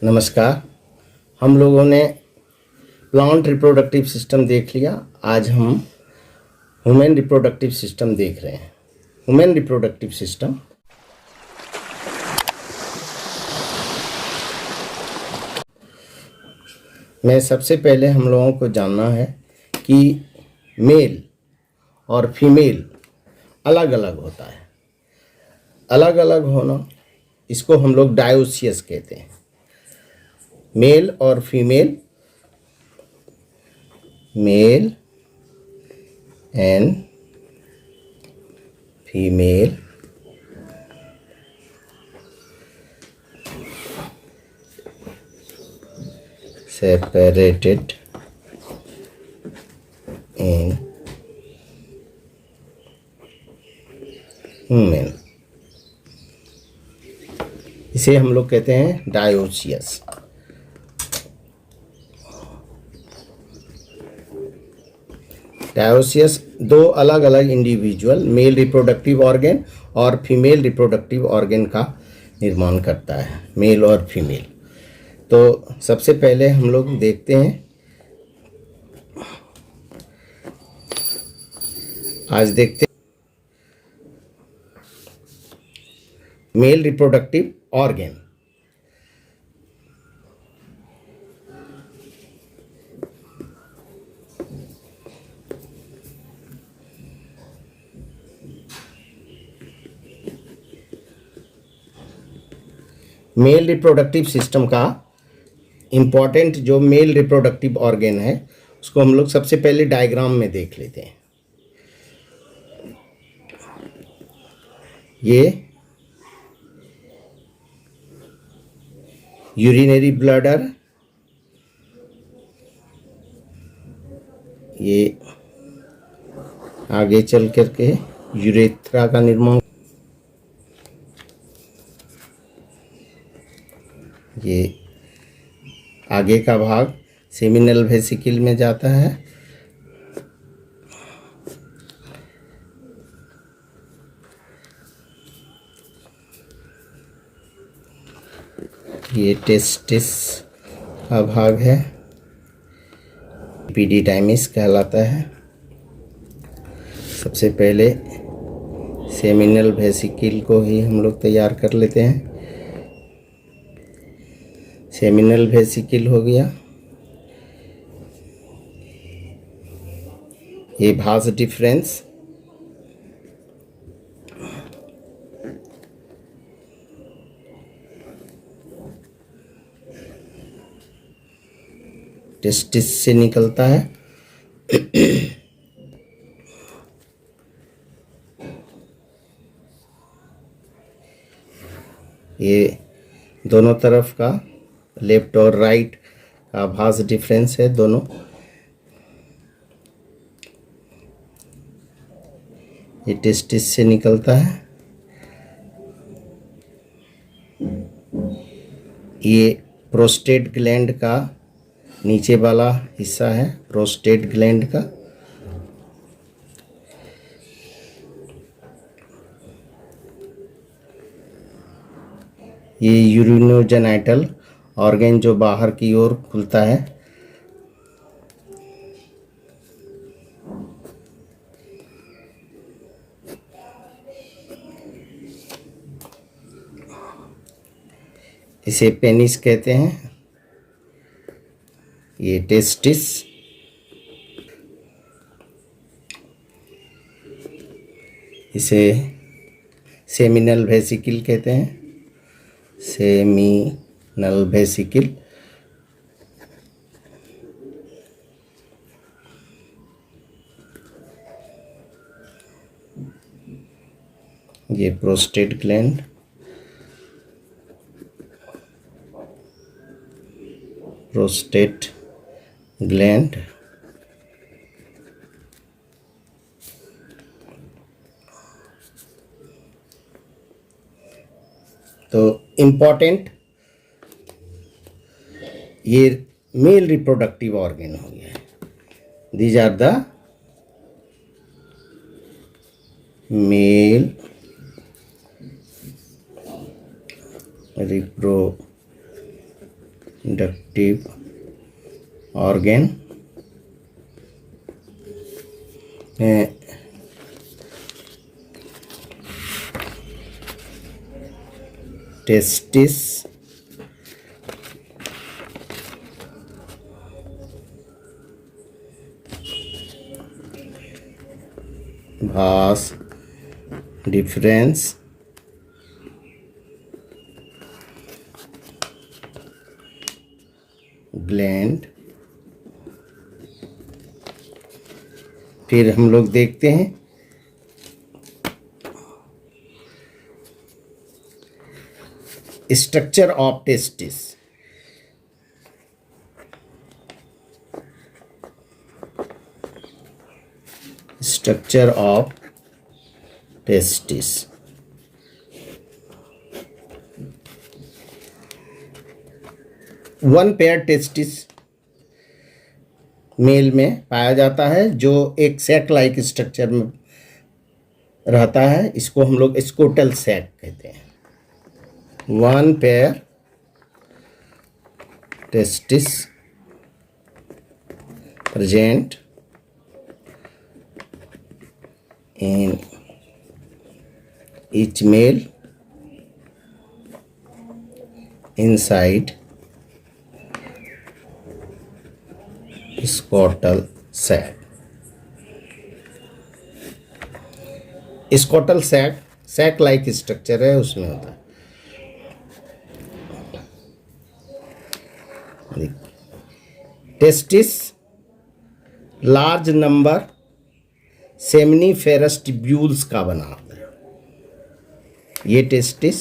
नमस्कार। हम लोगों ने प्लांट रिप्रोडक्टिव सिस्टम देख लिया। आज हम ह्यूमन रिप्रोडक्टिव सिस्टम देख रहे हैं। ह्यूमन रिप्रोडक्टिव सिस्टम में सबसे पहले हम लोगों को जानना है कि मेल और फीमेल अलग अलग होता है। अलग अलग होना, इसको हम लोग डायोसियस कहते हैं। मेल और female, male and female separated in human, इसे हम लोग कहते हैं डायोसियस। डायोसियस दो अलग अलग इंडिविजुअल मेल रिप्रोडक्टिव ऑर्गन और फीमेल रिप्रोडक्टिव ऑर्गन का निर्माण करता है, मेल और फीमेल। तो सबसे पहले हम लोग देखते हैं, आज देखते हैं mail reproductive organ. Male reproductive system का इम्पॉर्टेंट जो मेल रिप्रोडक्टिव ऑर्गन है उसको हम लोग सबसे पहले डायग्राम में देख लेते हैं। ये यूरिनरी ब्लैडर, ये आगे चल करके यूरेथ्रा का निर्माण, ये आगे का भाग सेमिनल वेसिकल में जाता है। ये टेस्टिस का भाग है, एपिडिडाइमिस कहलाता है। सबसे पहले सेमिनल वेसिकल को ही हम लोग तैयार कर लेते हैं। सेमिनल वेसिकल हो गया, ये भास डिफरेंस, टेस्टिस से निकलता है। ये दोनों तरफ का लेफ्ट और राइट का भास डिफरेंस है दोनों। ये टेस्टिस से निकलता है। ये प्रोस्टेट ग्लैंड का नीचे वाला हिस्सा है, प्रोस्टेट ग्लैंड का। ये यूरिनोजेनाइटल ऑर्गन जो बाहर की ओर खुलता है। इसे पेनिस कहते हैं। ये टेस्टिस, इसे सेमिनल वेसिकल कहते हैं, सेमिनल वेसिकल। ये प्रोस्टेट ग्लैंड, प्रोस्टेट ग्लैंड। तो इम्पॉर्टेंट ये मेल रिप्रोडक्टिव ऑर्गन हो गया। These are the male reproductive reproductive organ, testis, vas deferens, gland. फिर हम लोग देखते हैं structure of testis. Structure of testis. One pair testis male में पाया जाता है, जो एक सैक लाइक स्ट्रक्चर में रहता है। इसको हम लोग स्कोटल सैक कहते हैं। One pair testis present in each male inside scrotal sac। Scrotal sac like structure है, उसमें होता है। Testis large number seminiferous tubules का बना होता है। ये testis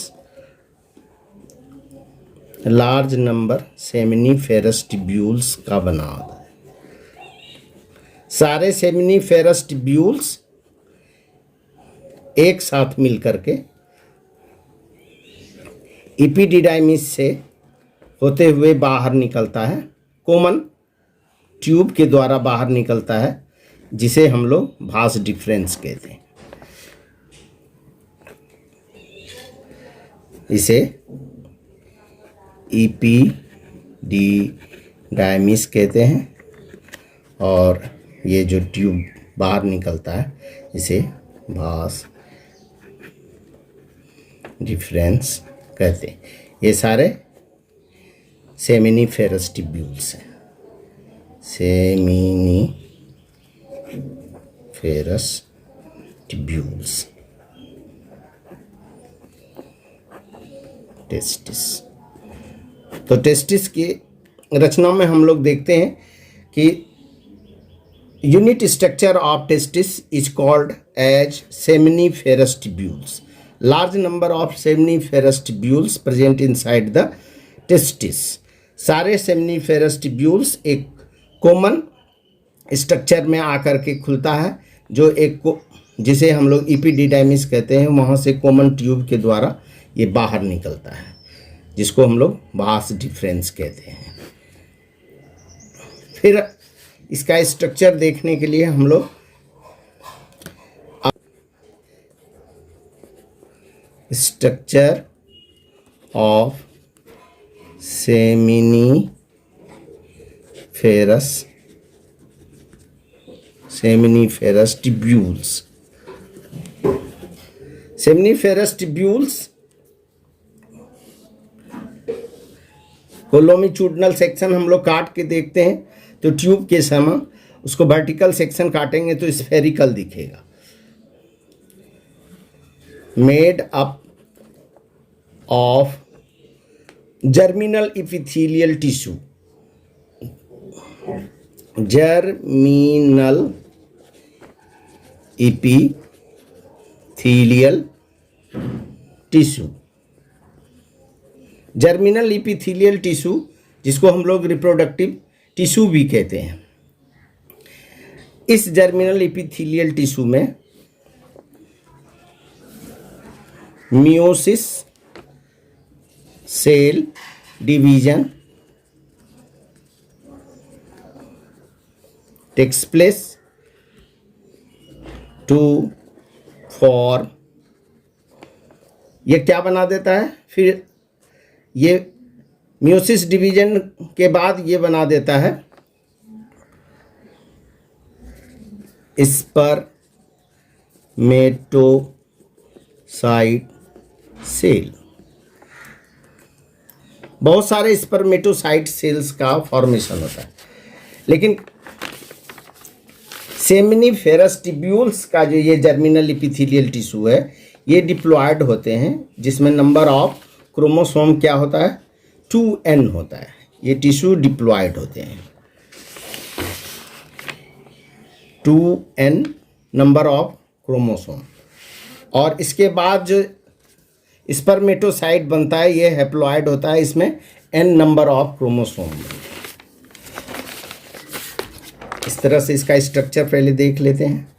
large number seminiferous tubules का बना होता है। सारे सेमिनिफेरस ट्यूब्यूल्स एक साथ मिलकर के एपिडिडाइमिस से होते हुए बाहर निकलता है, कॉमन ट्यूब के द्वारा बाहर निकलता है, जिसे हम लोग भास डिफरेंस कहते हैं। इसे एपिडिडाइमिस कहते हैं, और ये जो ट्यूब बाहर निकलता है इसे भास डिफरेंस कहते हैं। ये सारे सेमिनिफेरस ट्यूब्यूल्स हैं। Seminiferous tubules. टेस्टिस। तो टेस्टिस की रचना में हम लोग देखते हैं कि unit structure of testis is called as seminiferous tubules. Large number of seminiferous tubules present inside the testis. सारे सेमिनिफेरस ट्यूब्यूल्स एक कॉमन स्ट्रक्चर में आकर के खुलता है, जो एक को जिसे हम लोग एपिडिडाइमिस कहते हैं। वहाँ से कॉमन ट्यूब के द्वारा ये बाहर निकलता है, जिसको हम लोग भास डिफरेंस कहते हैं। फिर इसका स्ट्रक्चर देखने के लिए हम लोग structure of seminiferous tubules. Seminiferous tubules को लॉन्गिट्यूडिनल सेक्शन हम लोग काट के देखते हैं, तो ट्यूब के समान उसको वर्टिकल सेक्शन काटेंगे तो स्फेरिकल दिखेगा। Made up of germinal epithelial tissue. Germinal epithelial tissue. Germinal epithelial tissue, जिसको हम लोग रिप्रोडक्टिव टिश्यू भी कहते हैं। इस जर्मिनल इपिथेलियल टिश्यू में meiosis cell division takes place to form. ये क्या बना देता है? फिर ये मियोसिस डिवीजन के बाद ये बना देता है स्पर्मेटोसाइट सेल। बहुत सारे स्पर्मेटोसाइट सेल्स का फॉर्मेशन होता है, लेकिन सेमिनिफेरस टिब्यूल्स का जो ये जर्मिनल एपिथेलियल टिश्यू है, ये डिप्लॉयड होते हैं, जिसमें नंबर ऑफ क्रोमोसोम क्या होता है, 2n होता है। ये टिश्यू डिप्लॉयड होते हैं, 2n नंबर ऑफ क्रोमोसोम। और इसके बाद जो स्पर्मेटोसाइट बनता है, ये हैप्लॉयड होता है, इसमें n नंबर ऑफ क्रोमोसोम। इस तरह से इसका स्ट्रक्चर पहले देख लेते हैं।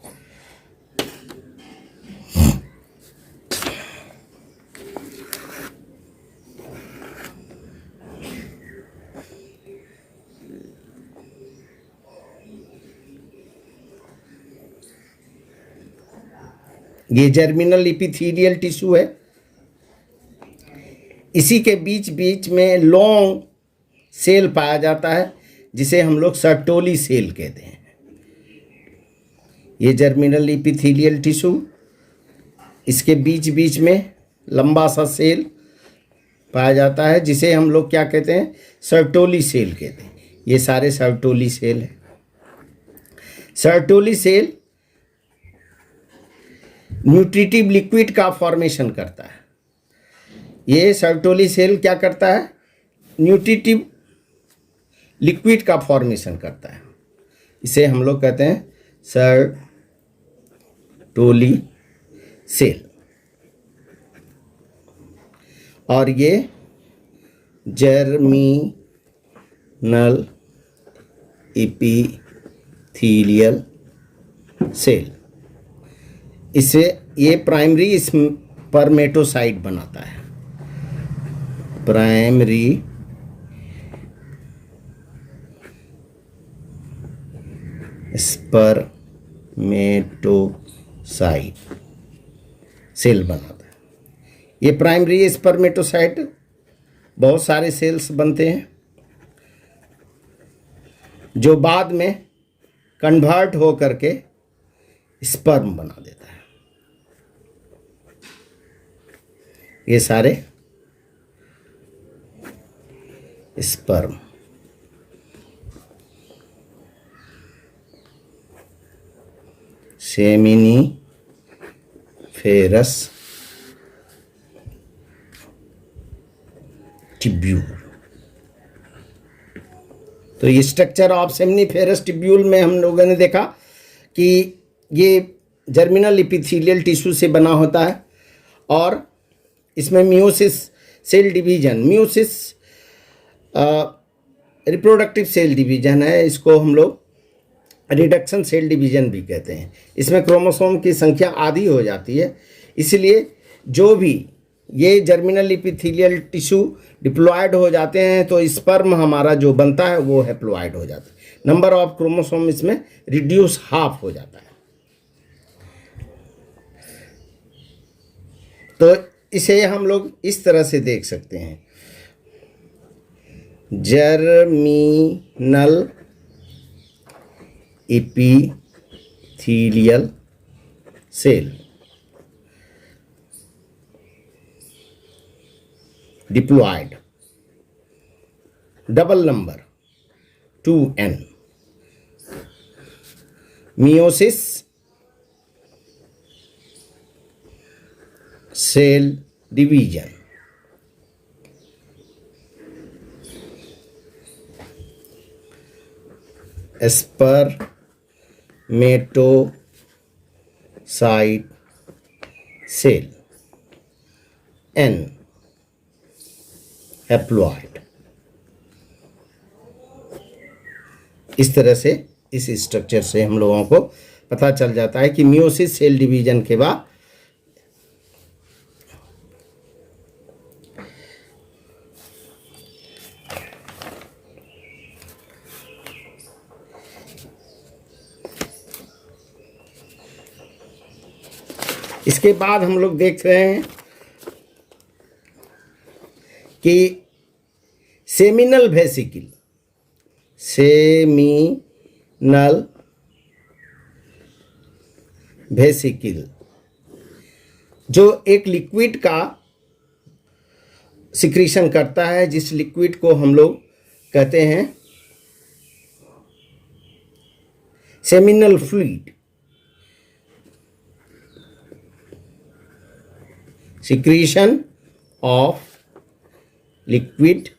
ये जर्मिनल एपिथेलियल टिश्यू है। इसी के बीच बीच में लॉन्ग सेल पाया जाता है, जिसे हम लोग सर्टोली सेल कहते हैं। ये जर्मिनल एपिथेलियल टिश्यू, इसके बीच बीच में लंबा सा सेल पाया जाता है, जिसे हम लोग क्या कहते हैं, सर्टोली सेल कहते हैं। ये सारे सर्टोली सेल हैं। सर्टोली सेल न्यूट्रिटिव लिक्विड का फॉर्मेशन करता है। ये सर्टोली सेल क्या करता है, न्यूट्रिटिव लिक्विड का फॉर्मेशन करता है। इसे हम लोग कहते हैं सर्टोली सेल। और ये जर्मिनल एपिथेलियल सेल, इसे ये प्राइमरी स्पर्मेटोसाइट बनाता है। प्राइमरी स्पर्मेटोसाइट सेल बनाता है। ये प्राइमरी स्पर्मेटोसाइट बहुत सारे सेल्स बनते हैं, जो बाद में कन्वर्ट हो करके स्पर्म बना देता है। ये सारे स्पर्म सेमिनिफेरस टिब्यूल। तो ये स्ट्रक्चर ऑफ सेमिनिफेरस टिब्यूल में हम लोगों ने देखा कि ये जर्मिनल एपिथेलियल टिश्यू से बना होता है, और इसमें meiosis cell division, meiosis reproductive cell division है, इसको हम लोग रिडक्शन सेल डिवीजन भी कहते हैं। इसमें क्रोमोसोम की संख्या आधी हो जाती है, इसलिए जो भी ये जर्मिनल एपिथेलियल टिश्यू डिप्लॉयड हो जाते हैं, तो स्पर्म हमारा जो बनता है वो हैप्लॉयड हो जाता है। नंबर ऑफ क्रोमोसोम इसमें रिड्यूस हाफ हो जाता है। तो इसे हम लोग इस तरह से देख सकते हैं, germinal epithelial cell diploid, double number 2n, meiosis cell division, spermatocyte cell, n haploid. इस तरह से इस स्ट्रक्चर से हम लोगों को पता चल जाता है कि मियोसिस सेल डिवीजन के बाद इसके बाद हम लोग देख रहे हैं कि सेमिनल वेसिकल, सेमिनल वेसिकल जो एक लिक्विड का सिक्रीशन करता है, जिस लिक्विड को हम लोग कहते हैं seminal fluid. Secretion of liquid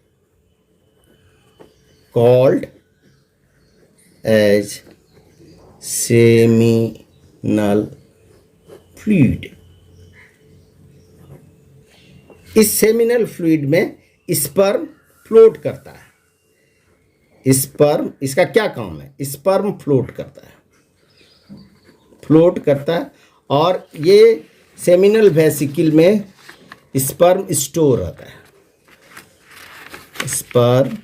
called as seminal fluid। इस सेमिनल फ्लूइड में स्पर्म फ्लोट करता है। स्पर्म, इसका क्या काम है? स्पर्म फ्लोट करता है, फ्लोट करता है, और ये सेमिनल वेसिकल में स्पर्म स्टोर रहता है। Sperm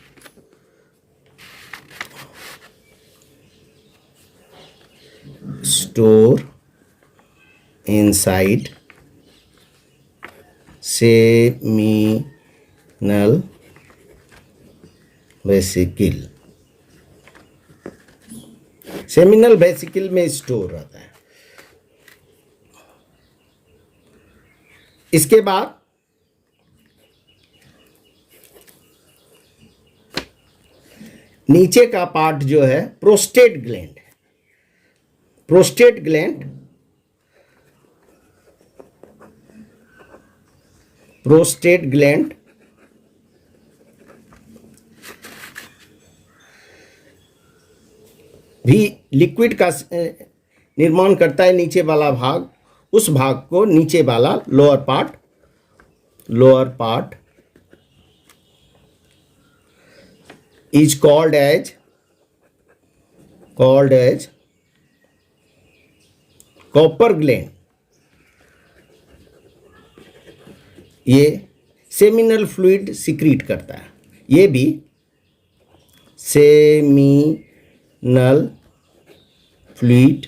store inside seminal vesicle. Seminal vesicle में स्टोर रहता है। इसके बाद नीचे का पार्ट जो है प्रोस्टेट ग्लैंड है। प्रोस्टेट ग्लैंड, प्रोस्टेट ग्लैंड भी लिक्विड का निर्माण करता है। नीचे वाला भाग, उस भाग को नीचे वाला lower part is called as Cowper gland. ये सेमिनल फ्लूइड सिक्रीट करता है। ये भी सेमिनल फ्लूइड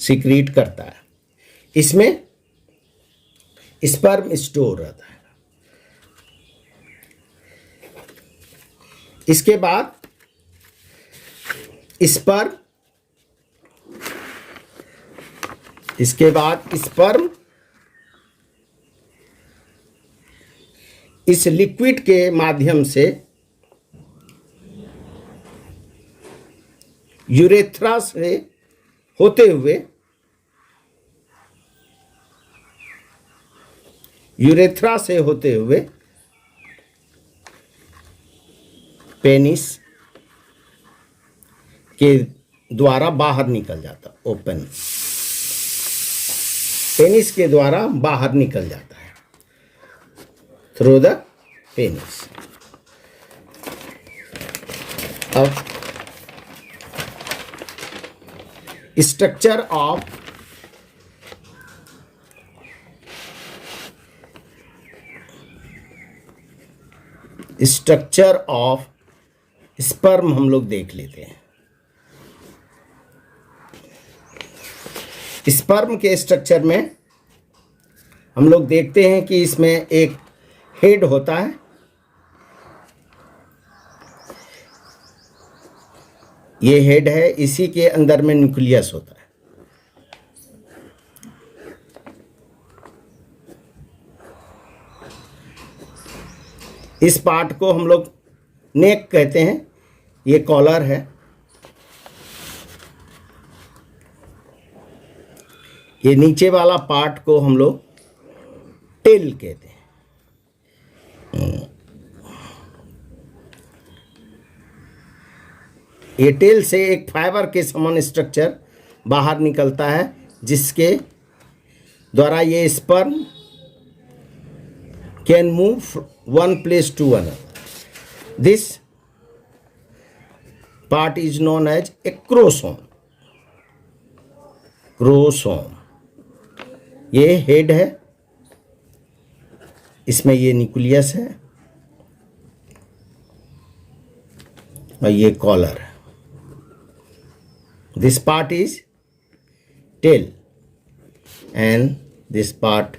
सिक्रीट करता है। इसमें स्पर्म स्टोर रहता है। इसके बाद स्पर्म इस लिक्विड के माध्यम से यूरेथ्रा से होते हुए पेनिस के द्वारा बाहर निकल जाता, ओपन पेनिस के द्वारा बाहर निकल जाता है, थ्रू द पेनिस। अब स्ट्रक्चर ऑफ स्पर्म हम लोग देख लेते हैं। स्पर्म के स्ट्रक्चर में हम लोग देखते हैं कि इसमें एक हेड होता है। ये हेड है, इसी के अंदर में न्यूक्लियस होता है। इस पार्ट को हम लोग नेक कहते हैं। ये कॉलर है। ये नीचे वाला पार्ट को हम लोग टेल कहते हैं। ये टेल से एक फाइबर के समान स्ट्रक्चर बाहर निकलता है, जिसके द्वारा ये sperm can move one place to another. This part is known as acrosome. ये हेड है, इसमें ये न्यूक्लियस है और ये कॉलर है। This part is tail and this part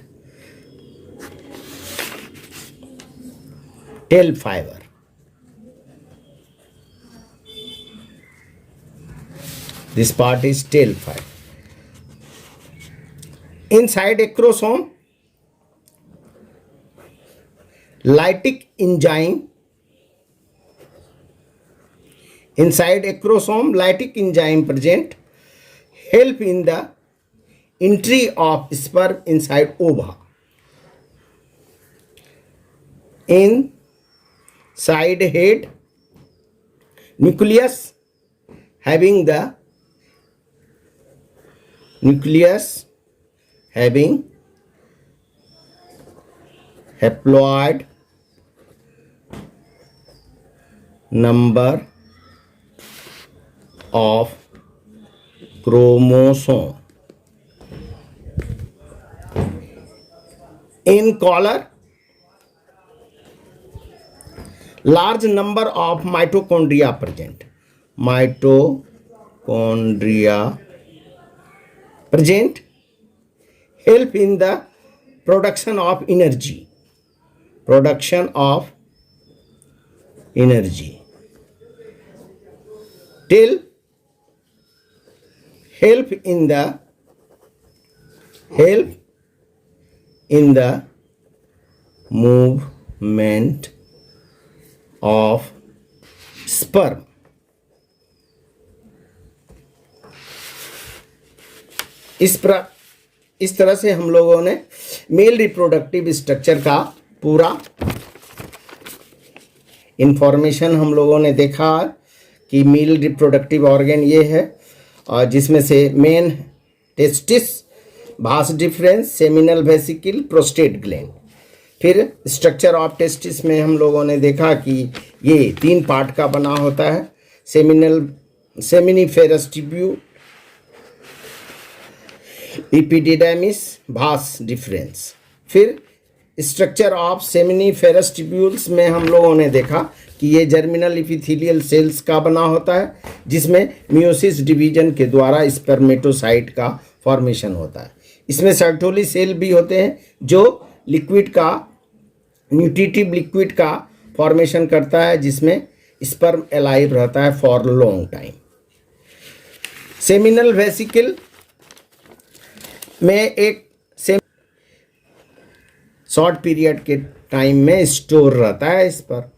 tail fiber. This part is tail fiber. Inside acrosome, lytic enzyme. Inside acrosome, lytic enzyme present help in the entry of sperm inside ova. Inside head, nucleus having haploid number of chromosome. In collar, large number of mitochondria present. Mitochondria present help in the production of energy. Tail help in the movement of sperm. इस तरह से हम लोगों ने male reproductive structure का पूरा information हम लोगों ने देखा कि मेल रिप्रोडक्टिव ऑर्गन ये है, और जिसमें से main testis, vas deferens, seminal vesicle, prostate gland. फिर स्ट्रक्चर ऑफ टेस्टिस में हम लोगों ने देखा कि ये 3 पार्ट का बना होता है, सेमिनिफेरस ट्यूब्यूल, एपिडिडाइमिस, भास डिफरेंस। फिर स्ट्रक्चर ऑफ सेमिनिफेरस ट्यूब्यूल्स में हम लोगों ने देखा कि ये जर्मिनल एपिथेलियल सेल्स का बना होता है, जिसमें मियोसिस डिवीजन के द्वारा स्पर्मेटोसाइट का फॉर्मेशन होता है। इसमें सर्टोली सेल भी होते हैं जो लिक्विड का, न्यूट्रिटिव लिक्विड का फॉर्मेशन करता है, जिसमें स्पर्म अलाइव रहता है for long time. Seminal vesicle में एक शॉर्ट पीरियड के टाइम में स्टोर रहता है स्पर्म।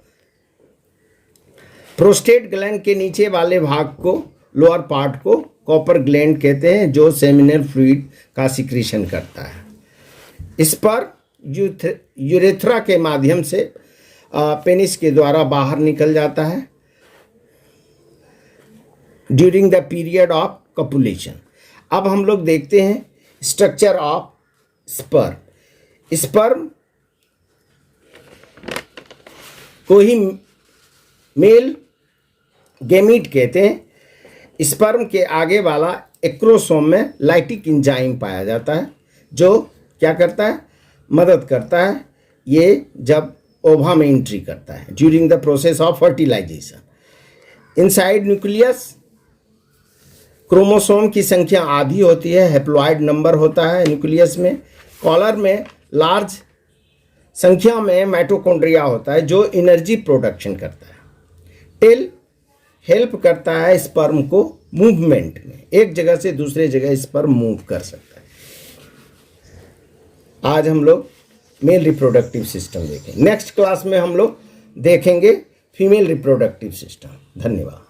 प्रोस्टेट ग्लैंड के नीचे वाले भाग को, लोअर पार्ट को कॉपर ग्लैंड कहते हैं, जो सेमिनल फ्लूइड का सिक्रीशन करता है। इस पर यूरेथ्रा के माध्यम से पेनिस के द्वारा बाहर निकल जाता है during the period of copulation. अब हम लोग देखते हैं स्ट्रक्चर ऑफ स्पर्म। स्पर्म को ही मेल गैमीट कहते हैं। स्पर्म के आगे वाला एक्रोसोम में लाइटिक एंजाइम पाया जाता है, जो क्या करता है, मदद करता है ये जब ओवा में एंट्री करता है during the process of fertilisation. Inside nucleus chromosome की संख्या आधी होती है, हैप्लॉइड नंबर होता है न्यूक्लियस में। कॉलर में लार्ज संख्या में माइटोकॉन्ड्रिया होता है जो एनर्जी प्रोडक्शन करता है। टेल हेल्प करता है स्पर्म को मूवमेंट में, एक जगह से दूसरे जगह स्पर्म मूव कर सकता है। आज हम लोग मेल रिप्रोडक्टिव सिस्टम देखेंगे। नेक्स्ट क्लास में हम लोग देखेंगे फीमेल रिप्रोडक्टिव सिस्टम। धन्यवाद।